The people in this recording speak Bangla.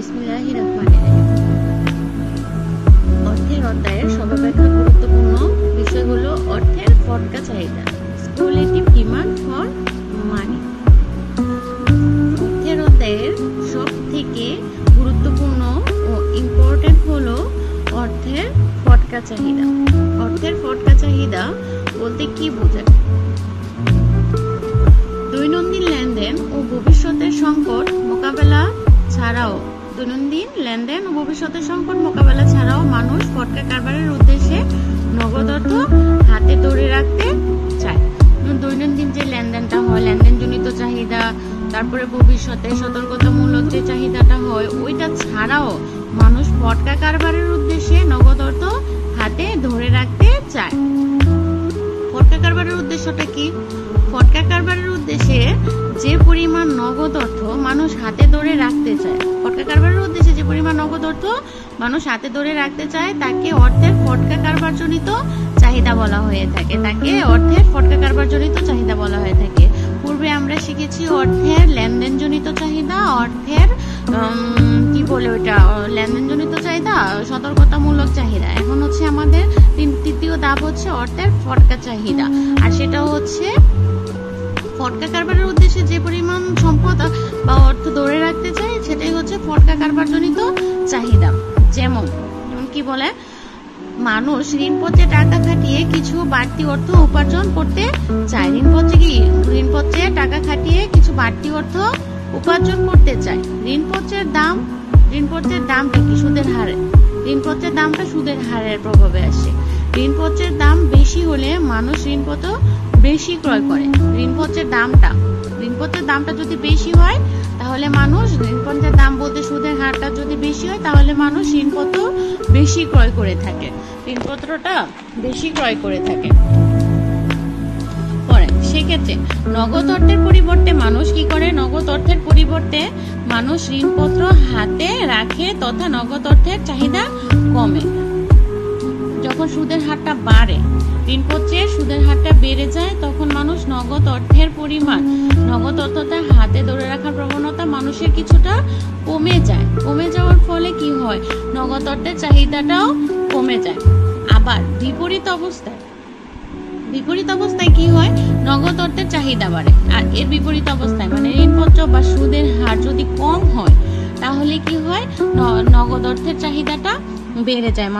বিসমিল্লাহির রহমানির রহিম। অর্থের অধ্যায়ের সর্বাপেক্ষা গুরুত্বপূর্ণ বিষয় হলো অর্থের ফটকা চাহিদা, স্পেকুলেটিভ ডিমান্ড ফর মানি। অর্থের অধ্যায়ের সব থেকে গুরুত্বপূর্ণ ও ইম্পর্টেন্ট হলো অর্থের ফটকা চাহিদা। অর্থের ফটকা চাহিদা বলতে কি বোঝায়? দৈনন্দিন লেনদেন ও ভবিষ্যতের সংকট মোকাবেলা ছাড়াও মানুষ ফটকা কারবারের উদ্দেশ্যে নগদ অর্থ হাতে ধরে রাখতে চায়। দৈনন্দিন যে লেনদেনটা হয়, লেনদেনজনিত চাহিদা, তারপরে ভবিষ্যতে সতর্কতামূলক যে চাহিদাটা হয়, ওইটা ছাড়াও মানুষ ফটকা কারবারের উদ্দেশ্যে নগদ অর্থ হাতে ধরে রাখতে চায়। ফটকা কারবারের উদ্দেশ্যটা কি? ফটকা কারবারের উদ্দেশ্যে যে পরিমাণ নগদ অর্থ মানুষ হাতে ধরে রাখতে চায়, ফটকা কারবারের উদ্দেশ্যে যে পরিমাণ নগদ অর্থ মানুষ হাতে ধরে রাখতে চায় তাকে অর্থের ফটকা কারবারজনিত চাহিদা বলা হয়ে থাকে। পূর্বে আমরা শিখেছি অর্থের লেনদেনজনিত চাহিদা, অর্থের লেনদেনজনিত চাহিদা, সতর্কতামূলক চাহিদা। এখন হচ্ছে আমাদের তৃতীয় ধাপ হচ্ছে অর্থের ফটকা চাহিদা, আর সেটা হচ্ছে ফটকা কারবারের উদ্দেশ্যে যে পরিমাণ সম্পদ বা অর্থ ধরে রাখতে চায় সেটাই হচ্ছে ফটকা কারবারজনিত চাহিদা। যেমন কি বলে, মানুষ ঋণপত্রে টাকা খাটিয়ে কিছু বাড়তি অর্থ উপার্জন করতে চায়। ঋণপত্রে টাকা খাটিয়ে কিছু বাড়তি অর্থ উপার্জন করতে চায়। ঋণপত্রের দামটা কি? সুদের হারে। ঋণপত্রের দামটা সুদের হারের প্রভাবে আসে। ঋণপত্রের দাম বেশি হলে মানুষ ঋণপত্র বেশি ক্রয় করে। ঋণপত্রের দামটা যদি বেশি হয় তাহলে মানুষ, ঋণপত্রের দাম বলতে সুদের হারটা যদি বেশি হয় তাহলে মানুষ ঋণপত্র বেশি ক্রয় করে থাকে। সেক্ষেত্রে নগদ অর্থের পরিবর্তে মানুষ কি করে? মানুষ ঋণপত্র হাতে রাখে তথা নগদ অর্থের চাহিদা কমে। যখন সুদের হারটা বাড়ে, ঋণপত্রের সুদের হারটা বেড়ে যায়, তখন মানুষ নগদ অর্থটা হাতে ধরে রাখার প্রবণতা মানুষের কিছুটা কমে যায়। কমে যাওয়ার ফলে কি হয়? নগদ অর্থের চাহিদাটাও কমে যায়। আবার বিপরীত অবস্থায় কি হয়? নগদ অর্থের চাহিদা বাড়ে। আর এর বিপরীত অবস্থায় মানে ঋণপত্র বা সুদের হার যদি কম হয় তাহলে কি হয়? নগদ অর্থের চাহিদাটা বেড়ে যায়।